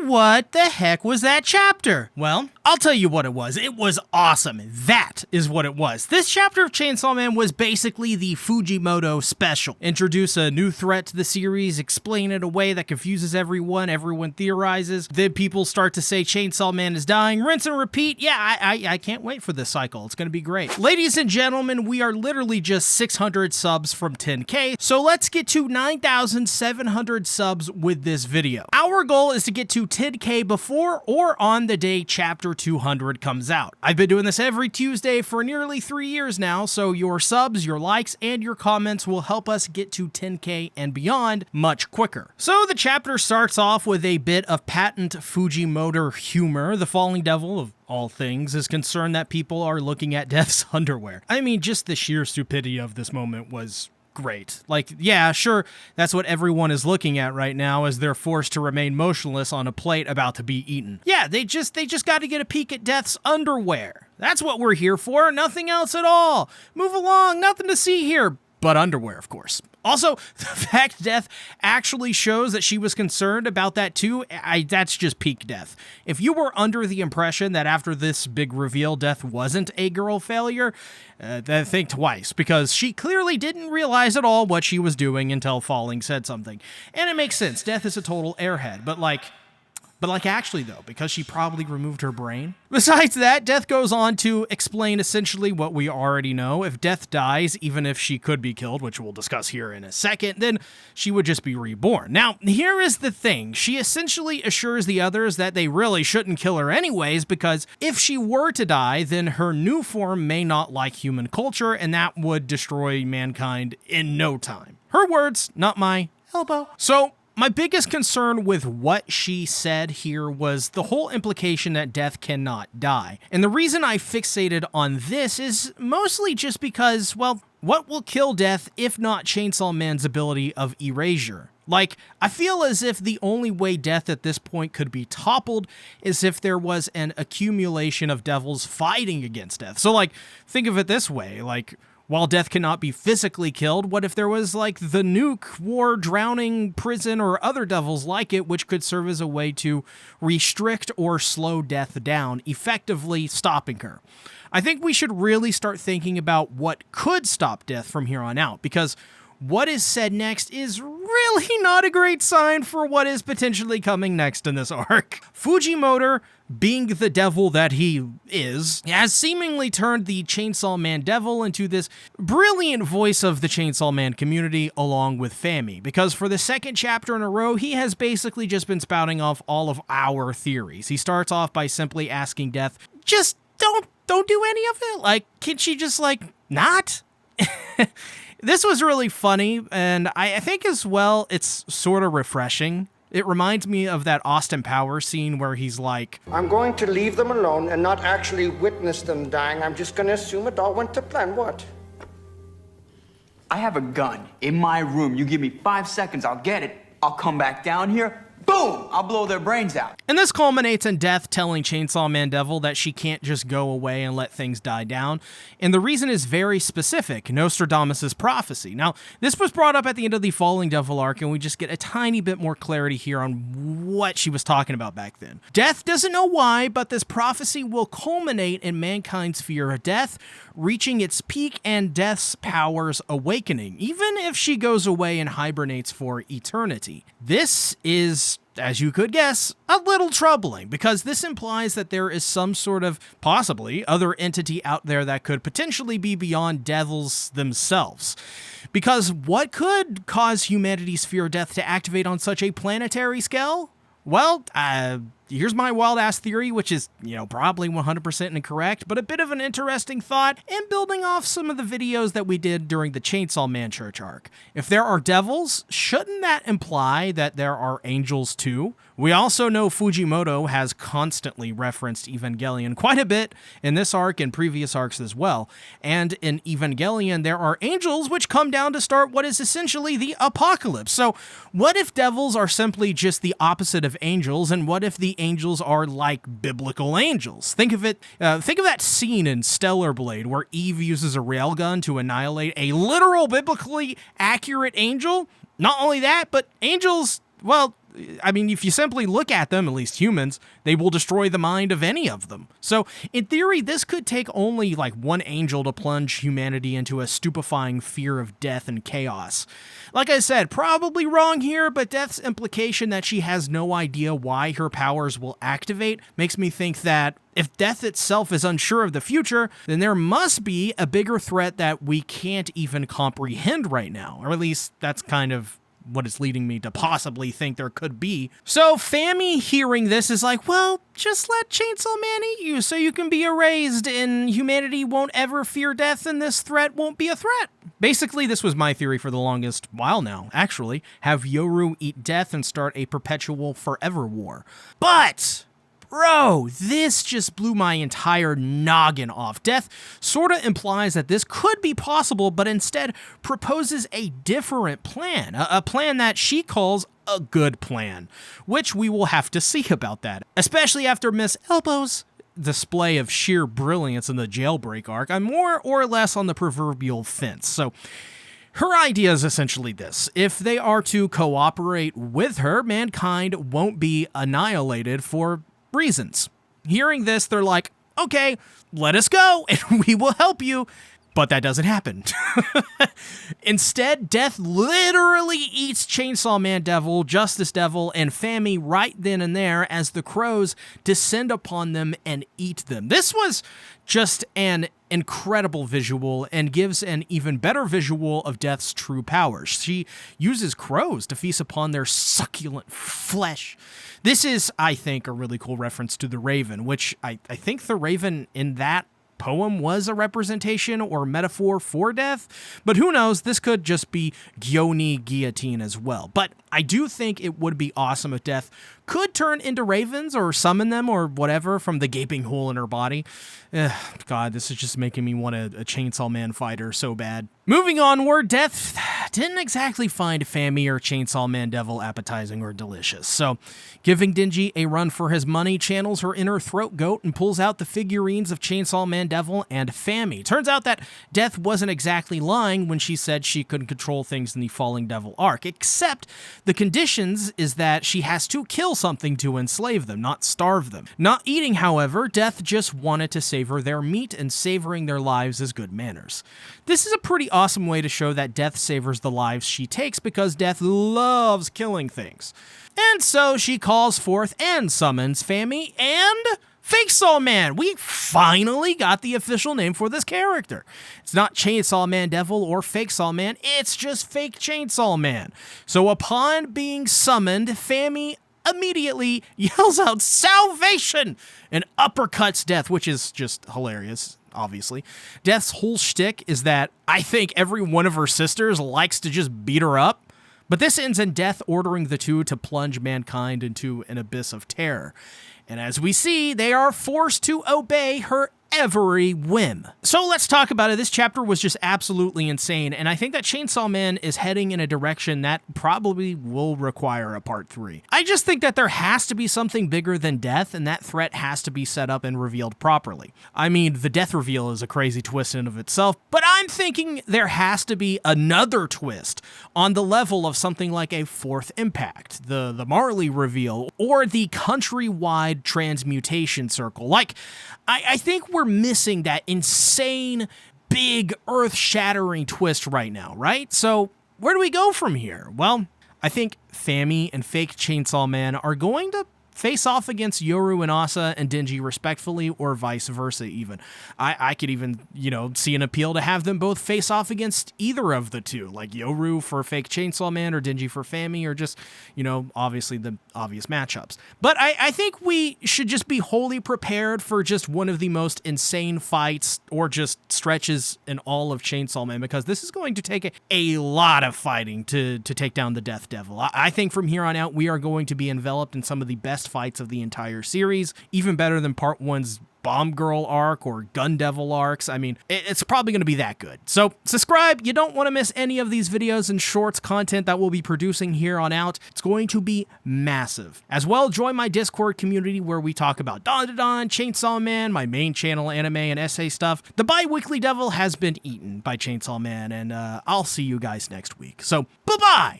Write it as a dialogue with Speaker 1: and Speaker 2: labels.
Speaker 1: what the heck was that chapter? Well, I'll tell you what it was. It was awesome. That is what it was. This chapter of Chainsaw Man was basically the Fujimoto special. Introduce a new threat to the series, explain it a way that confuses everyone theorizes, then people start to say Chainsaw Man is dying, rinse and repeat. Yeah, I can't wait for this cycle. It's gonna be great. Ladies and gentlemen, we are literally just 600 subs from 10K, so let's get to 9,700 subs with this video. Our goal is to get to 10K before or on the day chapter 200 comes out. I've been doing this every Tuesday for nearly 3 years now, so your subs, your likes, and your comments will help us get to 10K and beyond much quicker. So the chapter starts off with a bit of patent Fujimoto humor. The falling devil, of all things, is concerned that people are looking at Death's underwear. I mean, just the sheer stupidity of this moment was great. Like, yeah, sure, that's what everyone is looking at right now as they're forced to remain motionless on a plate about to be eaten. Yeah, they just got to get a peek at Death's underwear. That's what we're here for, nothing else at all. Move along, nothing to see here, but underwear, of course. Also, the fact Death actually shows that she was concerned about that too, that's just peak Death. If you were under the impression that after this big reveal, Death wasn't a girl failure, then think twice, because she clearly didn't realize at all what she was doing until Falling said something. And it makes sense, Death is a total airhead, but actually though, because she probably removed her brain. Besides that, Death goes on to explain essentially what we already know. If Death dies, even if she could be killed, which we'll discuss here in a second, then she would just be reborn. Now, here is the thing. She essentially assures the others that they really shouldn't kill her anyways, because if she were to die, then her new form may not like human culture, and that would destroy mankind in no time. Her words, not my elbow. So, my biggest concern with what she said here was the whole implication that Death cannot die. And the reason I fixated on this is mostly just because, well, what will kill Death if not Chainsaw Man's ability of erasure? Like, I feel as if the only way Death at this point could be toppled is if there was an accumulation of devils fighting against Death. So, like, think of it this way, like, while Death cannot be physically killed, what if there was, like, the nuke, war, drowning, prison, or other devils like it, which could serve as a way to restrict or slow Death down, effectively stopping her? I think we should really start thinking about what could stop Death from here on out, because what is said next is really not a great sign for what is potentially coming next in this arc. Fujimoto, being the devil that he is, has seemingly turned the Chainsaw Man devil into this brilliant voice of the Chainsaw Man community along with Fami, because for the second chapter in a row, he has basically just been spouting off all of our theories. He starts off by simply asking Death, just don't do any of it? Like, can she just, like, not? This was really funny, and I think as well, it's sort of refreshing. It reminds me of that Austin Powers scene where he's like,
Speaker 2: I'm going to leave them alone and not actually witness them dying. I'm just going to assume it all went to plan. What?
Speaker 3: I have a gun in my room. You give me 5 seconds, I'll get it. I'll come back down here. Boom! I'll blow their brains out.
Speaker 1: And this culminates in Death telling Chainsaw Man Devil that she can't just go away and let things die down. And the reason is very specific, Nostradamus' prophecy. Now, this was brought up at the end of the Falling Devil arc, and we just get a tiny bit more clarity here on what she was talking about back then. Death doesn't know why, but this prophecy will culminate in mankind's fear of death, reaching its peak and Death's powers awakening, even if she goes away and hibernates for eternity. This is, as you could guess, a little troubling, because this implies that there is some sort of, possibly, other entity out there that could potentially be beyond devils themselves. Because what could cause humanity's fear of death to activate on such a planetary scale? Well, here's my wild-ass theory, which is, probably 100% incorrect, but a bit of an interesting thought, and building off some of the videos that we did during the Chainsaw Man Church arc. If there are devils, shouldn't that imply that there are angels too? We also know Fujimoto has constantly referenced Evangelion quite a bit in this arc and previous arcs as well, and in Evangelion there are angels which come down to start what is essentially the apocalypse. So what if devils are simply just the opposite of angels, and what if the angels are like biblical angels? Think of that scene in Stellar Blade where Eve uses a railgun to annihilate a literal biblically accurate angel. Not only that, but angels, well, I mean, if you simply look at them, at least humans, they will destroy the mind of any of them. So, in theory, this could take only like one angel to plunge humanity into a stupefying fear of death and chaos. Like I said, probably wrong here, but Death's implication that she has no idea why her powers will activate makes me think that if Death itself is unsure of the future, then there must be a bigger threat that we can't even comprehend right now. Or at least that's kind of what is leading me to possibly think there could be. So Fammy hearing this is like, well, just let Chainsaw Man eat you so you can be erased and humanity won't ever fear death and this threat won't be a threat. Basically, this was my theory for the longest while now, actually. Have Yoru eat death and start a perpetual forever war. But bro, this just blew my entire noggin off. Death sorta implies that this could be possible, but instead proposes a different plan. A plan that she calls a good plan, which we will have to see about that. Especially after Miss Elbow's display of sheer brilliance in the jailbreak arc, I'm more or less on the proverbial fence. So her idea is essentially this. If they are to cooperate with her, mankind won't be annihilated for reasons. Hearing this, they're like, okay, let us go and we will help you. But that doesn't happen. Instead, Death literally eats Chainsaw Man Devil, Justice Devil, and Fammy right then and there as the crows descend upon them and eat them. This was just an incredible visual and gives an even better visual of Death's true powers. She uses crows to feast upon their succulent flesh. This is, I think, a really cool reference to the Raven, which I think the Raven in that poem was a representation or metaphor for death, but who knows, this could just be Gyoni guillotine as well. But I do think it would be awesome if Death could turn into ravens or summon them or whatever from the gaping hole in her body. God, this is just making me want a Chainsaw Man fighter so bad. Moving onward, Death didn't exactly find Fammy or Chainsaw Man Devil appetizing or delicious. So, giving Denji a run for his money, channels her inner throat goat and pulls out the figurines of Chainsaw Man Devil and Fammy. Turns out that Death wasn't exactly lying when she said she couldn't control things in the Falling Devil arc, except the conditions is that she has to kill something to enslave them, not starve them. Not eating, however, Death just wanted to savor their meat, and savoring their lives is good manners. This is a pretty awesome way to show that Death savors the lives she takes because Death loves killing things. And so she calls forth and summons Fammy and Fake Saw Man. We finally got the official name for this character. It's not Chainsaw Man Devil or Fake Saw Man, it's just Fake Chainsaw Man. So upon being summoned, Fammy immediately yells out salvation and uppercuts Death, which is just hilarious, obviously. Death's whole shtick is that I think every one of her sisters likes to just beat her up, but this ends in Death ordering the two to plunge mankind into an abyss of terror. And as we see, they are forced to obey her every whim. So let's talk about it. This chapter was just absolutely insane, and I think that Chainsaw Man is heading in a direction that probably will require a part 3. I just think that there has to be something bigger than Death, and that threat has to be set up and revealed properly. I mean, the Death reveal is a crazy twist in of itself, but I'm thinking there has to be another twist on the level of something like a fourth impact, the Marley reveal, or the countrywide transmutation circle. Like, I think we're missing that insane, big, earth-shattering twist right now, right? So where do we go from here? Well, I think Fammy and Fake Chainsaw Man are going to face off against Yoru and Asa and Denji respectfully, or vice versa even. I could even, see an appeal to have them both face off against either of the two, like Yoru for Fake Chainsaw Man or Denji for Fammy, or just, obviously the obvious matchups. But I think we should just be wholly prepared for just one of the most insane fights or just stretches in all of Chainsaw Man, because this is going to take a lot of fighting to take down the Death Devil. I think from here on out, we are going to be enveloped in some of the best fights of the entire series, even better than Part 1's Bomb Girl arc or Gun Devil arcs. I mean, it's probably going to be that good. So subscribe. You don't want to miss any of these videos and shorts content that we'll be producing here on out. It's going to be massive. As well, join my Discord community where we talk about Dawn to Dawn, Chainsaw Man, my main channel, anime and essay stuff. The bi-weekly devil has been eaten by Chainsaw Man, and I'll see you guys next week. So, bye-bye!